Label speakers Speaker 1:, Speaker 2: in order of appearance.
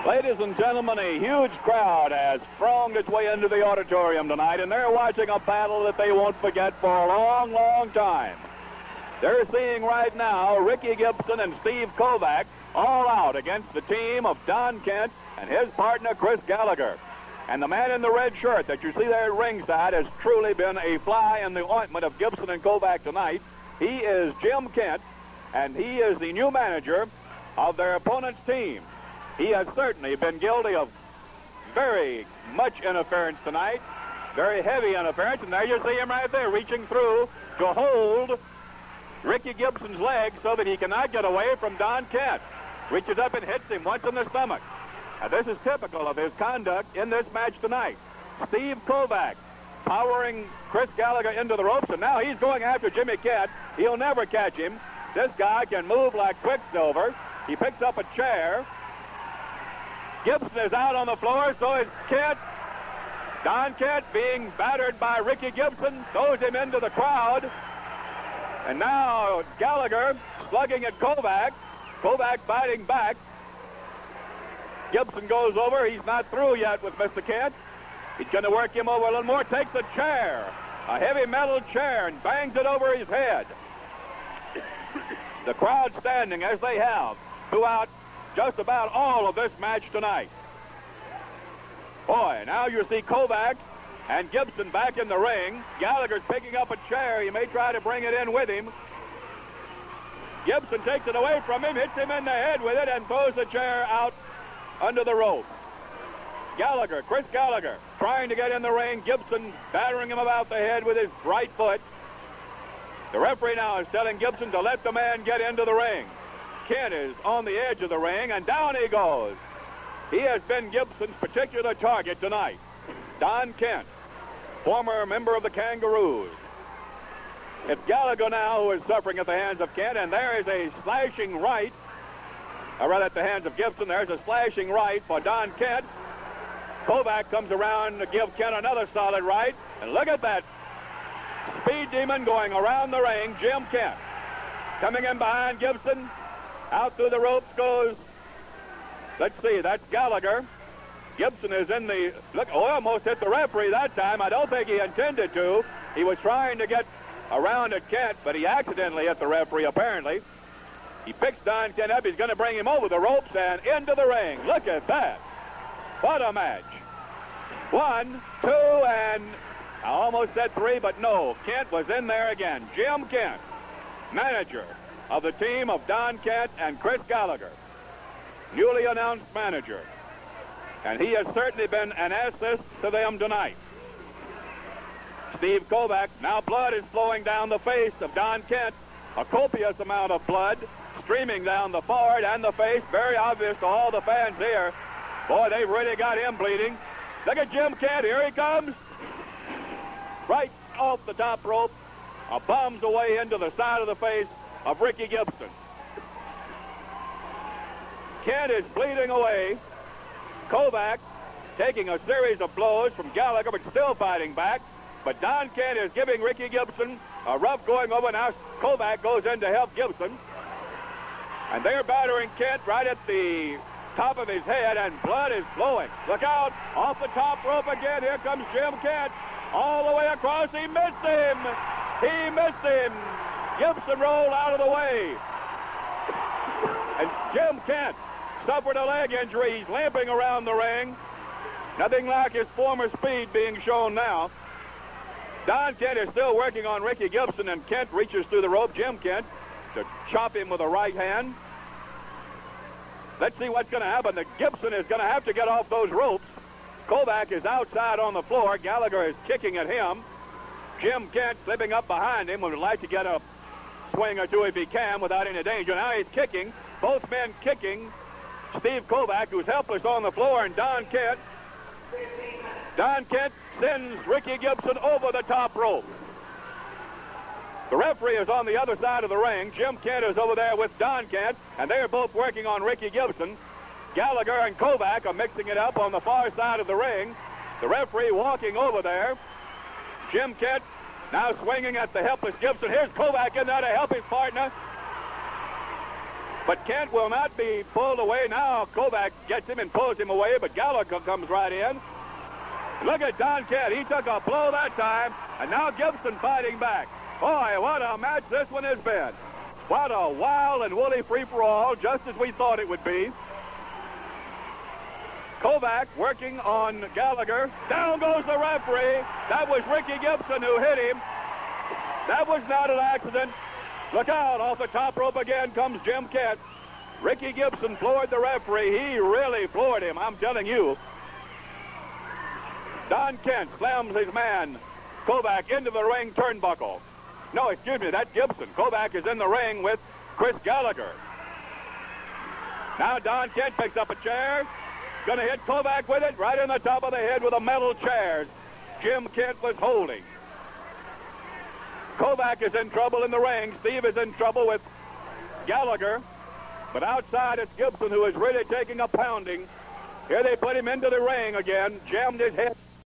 Speaker 1: Ladies and gentlemen, a huge crowd has thronged its way into the auditorium tonight, and they're watching a battle that they won't forget for a long, long time. They're seeing right now Ricky Gibson and Steve Kovac all out against the team of Don Kent and his partner Chris Gallagher. And the man in the red shirt that you see there at ringside has truly been a fly in the ointment of Gibson and Kovac tonight. He is Jim Kent, and he is the new manager of their opponent's team. He has certainly been guilty of very much interference tonight, very heavy interference, and there you see him right there reaching through to hold Ricky Gibson's leg so that he cannot get away from Don Kent. Reaches up and hits him once in the stomach. Now, this is typical of his conduct in this match tonight. Steve Kovac powering Chris Gallagher into the ropes, and now he's going after Jimmy Kent. He'll never catch him. This guy can move like Quicksilver. He picks up a chair. Gibson is out on the floor, so is Kent. Don Kent, being battered by Ricky Gibson, throws him into the crowd. And now Gallagher slugging at Kovac. Kovac fighting back. Gibson goes over. He's not through yet with Mr. Kent. He's going to work him over a little more. Takes a chair, a heavy metal chair, and bangs it over his head. The crowd standing as they have throughout just about all of this match tonight. Boy, now you see Kovac and Gibson back in the ring. Gallagher's picking up a chair. He may try to bring it in with him. Gibson takes it away from him, hits him in the head with it, and throws the chair out under the rope. Gallagher, Chris Gallagher, trying to get in the ring. Gibson battering him about the head with his right foot. The referee now is telling Gibson to let the man get into the ring. Kent is on the edge of the ring, and down he goes. He has been Gibson's particular target tonight. Don Kent, former member of the Kangaroos. It's Gallagher now who is suffering at the hands of Kent, and there is a slashing right, or rather at the hands of Gibson, there's a slashing right for Don Kent. Kovac comes around to give Kent another solid right, and look at that speed demon going around the ring, Jim Kent. Coming in behind Gibson. Out through the ropes goes, let's see, that's Gallagher. Gibson is in the, look, almost hit the referee that time. I don't think he intended to. He was trying to get around at Kent, but he accidentally hit the referee, apparently. He picks Don Kent up. He's going to bring him over the ropes and into the ring. Look at that. What a match. 1, 2, and I almost said 3, but no. Kent was in there again. Jim Kent, manager of the team of Don Kent and Chris Gallagher, newly announced manager. And he has certainly been an assist to them tonight. Steve Kovac, now blood is flowing down the face of Don Kent. A copious amount of blood streaming down the forehead and the face. Very obvious to all the fans here. Boy, they've really got him bleeding. Look at Jim Kent. Here he comes. Right off the top rope. Bombs away into the side of the face of Ricky Gibson. Kent is bleeding away. Kovac taking a series of blows from Gallagher, but still fighting back. But Don Kent is giving Ricky Gibson a rough going over. Now Kovac goes in to help Gibson. And they're battering Kent right at the top of his head, and blood is flowing. Look out. Off the top rope again. Here comes Jim Kent. All the way across. He missed him. He missed him. Gibson rolled out of the way. And Jim Kent suffered a leg injury. He's limping around the ring. Nothing like his former speed being shown now. Don Kent is still working on Ricky Gibson, and Kent reaches through the rope, Jim Kent, to chop him with a right hand. Let's see what's going to happen. Gibson is going to have to get off those ropes. Kovac is outside on the floor. Gallagher is kicking at him. Jim Kent slipping up behind him, would like to get a swing or two if he can without any danger. Now he's kicking. Both men kicking. Steve Kovac, who's helpless on the floor, and Don Kent. Don Kent sends Ricky Gibson over the top rope. The referee is on the other side of the ring. Jim Kent is over there with Don Kent, and they're both working on Ricky Gibson. Gallagher and Kovac are mixing it up on the far side of the ring. The referee walking over there. Jim Kent now swinging at the helpless Gibson. Here's Kovac in there to help his partner. But Kent will not be pulled away now. Kovac gets him and pulls him away, but Gallagher comes right in. Look at Don Kent. He took a blow that time, and now Gibson fighting back. Boy, what a match this one has been. What a wild and woolly free-for-all, just as we thought it would be. Kovac working on Gallagher. Down goes the referee. That was Ricky Gibson who hit him. That was not an accident. Look out, off the top rope again comes Jim Kent. Ricky Gibson floored the referee. He really floored him, I'm telling you. Don Kent slams his man, Kovac, into the ring turnbuckle. No, excuse me, that's Gibson. Kovac is in the ring with Chris Gallagher. Now Don Kent picks up a chair. Going to hit Kovac with it right in the top of the head with a metal chair Jim Kent was holding. Kovac is in trouble in the ring. Steve is in trouble with Gallagher. But outside it's Gibson who is really taking a pounding. Here they put him into the ring again, jammed his head.